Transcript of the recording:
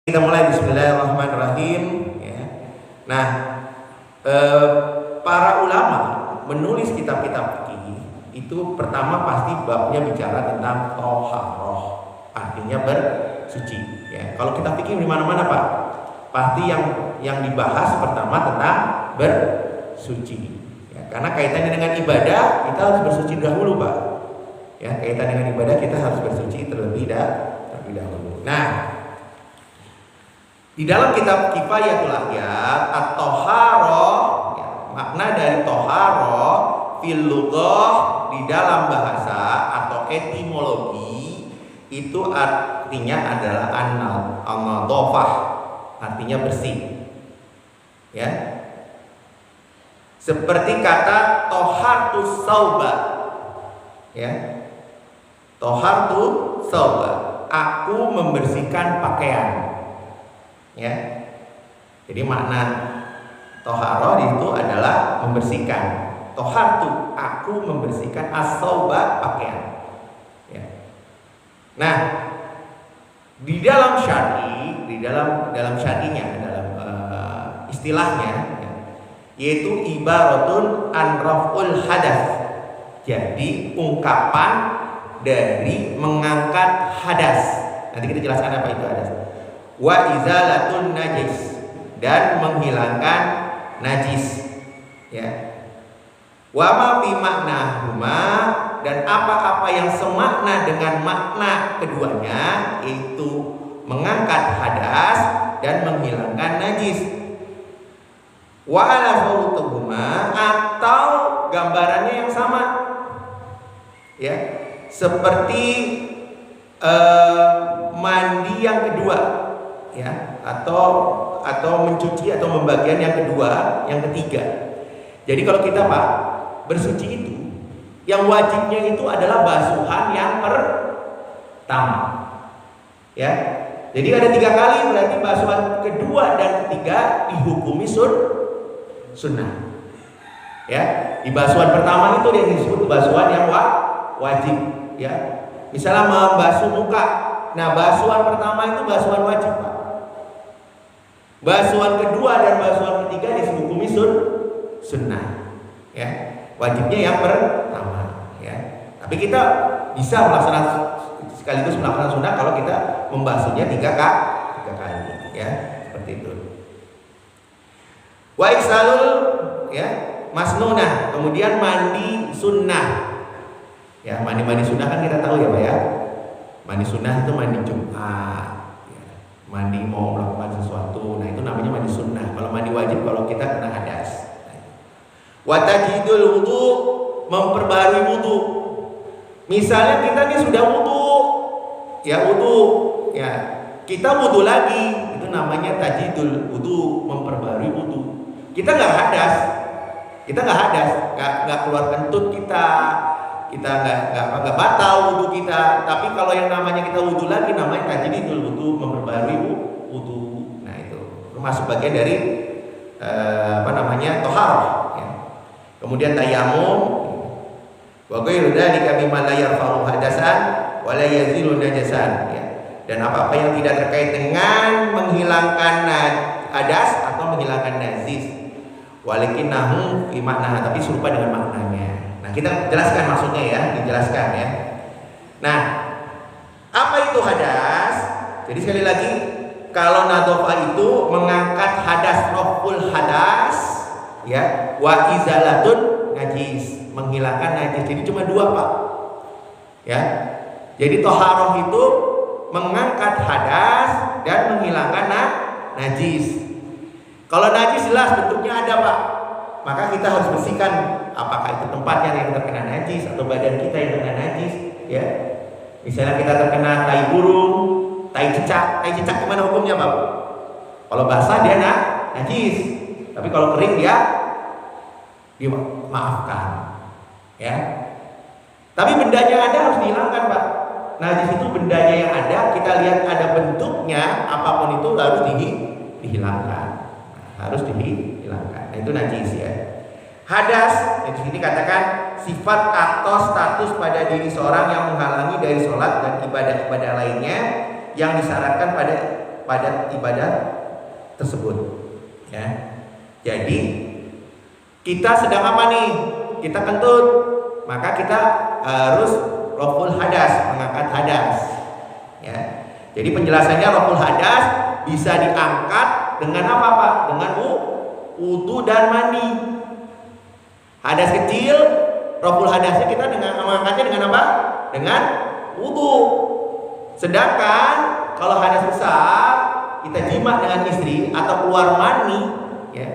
Kita mulai bismillahirrahmanirrahim ya. Nah, para ulama menulis kitab-kitab fikih itu pertama pasti babnya bicara tentang toharoh, artinya bersuci ya. Kalau kita fikih di mana-mana Pak, pasti yang dibahas pertama tentang bersuci ya. Karena kaitannya dengan ibadah, kita harus bersuci dahulu Pak ya. Kaitan dengan ibadah kita harus bersuci terlebih dahulu. Nah, di dalam kitab Kifayatul Ahyar at-Toharoh ya, makna dari toharoh fil lughah di dalam bahasa atau etimologi itu artinya adalah an-nadhafah, artinya bersih ya. Seperti kata tohartu sauba ya. Tohartu sauba, aku membersihkan pakaian ya. Jadi makna toharoh itu adalah membersihkan. Tohartu, aku membersihkan, as-sauba, pakaian ya. Nah, di dalam syar'i, dalam syar'inya, dalam istilahnya ya, yaitu ibaratun an raf'ul hadas. Jadi ungkapan dari mengangkat hadas. Nanti kita jelaskan apa itu hadas. Wa izalatun najis, dan menghilangkan najis ya. Wa ma fi maknahuma, dan apa-apa yang semakna dengan makna keduanya, yaitu mengangkat hadas dan menghilangkan najis. Wa ala surutuhuma, atau gambarannya yang sama ya, seperti mandi yang kedua ya, atau mencuci atau membagian yang kedua, yang ketiga. Jadi kalau kita Pak bersuci itu, yang wajibnya itu adalah basuhan yang pertama ya. Jadi ada 3 kali, berarti basuhan kedua dan ketiga dihukumi sunnah ya. Di basuhan pertama itu yang disebut basuhan yang wajib ya. Misalnya membasuh muka, nah basuhan pertama itu basuhan wajib Pak. Basuhan kedua dan basuhan ketiga dihukumi sunnah ya. Wajibnya yang pertama ya. Tapi kita bisa melaksanakan sekaligus melaksanakan sunnah kalau kita membasuhnya 3 kali ya, seperti itu. Wa iksalul ya masnunah, kemudian mandi sunnah ya. Mandi sunnah kan kita tahu ya Pak ya. Mandi sunnah itu mandi Jumat ya. Mandi mau melakukan sesuatu, nah itu namanya mandi sunnah. Kalau mandi wajib kalau kita kena hadas. Wa tajdidul wudu, memperbarui wudu. Misalnya kita nih sudah wudu ya, kita wudu lagi, itu namanya tajdidul wudu, memperbarui wudu. Kita nggak hadas, nggak keluar kentut kita nggak batal wudu kita. Tapi kalau yang namanya kita wudu lagi, namanya tajdidul wudu, memperbarui wudu. Nah itu termasuk bagian dari toharoh ya. Kemudian tayamum, wa ghairu dzalika mimma la yarfa'u hadasan wa la yazilu najasan ya. Dan apa-apa yang tidak terkait dengan menghilangkan hadas atau menghilangkan najis, walakinnahu fi makna, tapi serupa dengan maknanya. Nah, kita jelaskan maksudnya ya, dijelaskan ya. Nah, apa itu hadas? Jadi sekali lagi, kalau nadhafah itu mengangkat hadas, raful hadas ya, wa izalatun najis, menghilangkan najis. Jadi cuma 2 Pak ya. Jadi toharoh itu mengangkat hadas dan menghilangkan najis. Kalau najis jelas bentuknya ada Pak, maka kita harus bersihkan. Apakah itu tempatnya yang terkena najis atau badan kita yang terkena najis ya. Misalnya kita terkena tai burung, tai cicak gimana hukumnya Pak? Kalau basah dia najis, tapi kalau kering dia dimaafkan ya. Tapi bendanya ada harus dihilangkan Pak. Najis itu bendanya yang ada, kita lihat ada bentuknya, apapun itu harus dihilangkan. Harus dihilangkan. Nah, itu najis ya. Hadas, di sini katakan sifat atau status pada diri seorang yang menghalangi dari sholat dan ibadah-ibadah lainnya yang disyaratkan pada ibadah tersebut. Ya. Jadi kita sedang apa nih? Kita kentut, maka kita harus raful hadas, mengangkat hadas. Ya. Jadi penjelasannya raful hadas bisa diangkat dengan apa Pak? Dengan wudu dan mandi. Hadas kecil, raful hadasnya kita dengan mengangkatnya dengan apa? Dengan wudu. Sedangkan kalau hadas besar, kita jima dengan istri atau keluar mani, ya,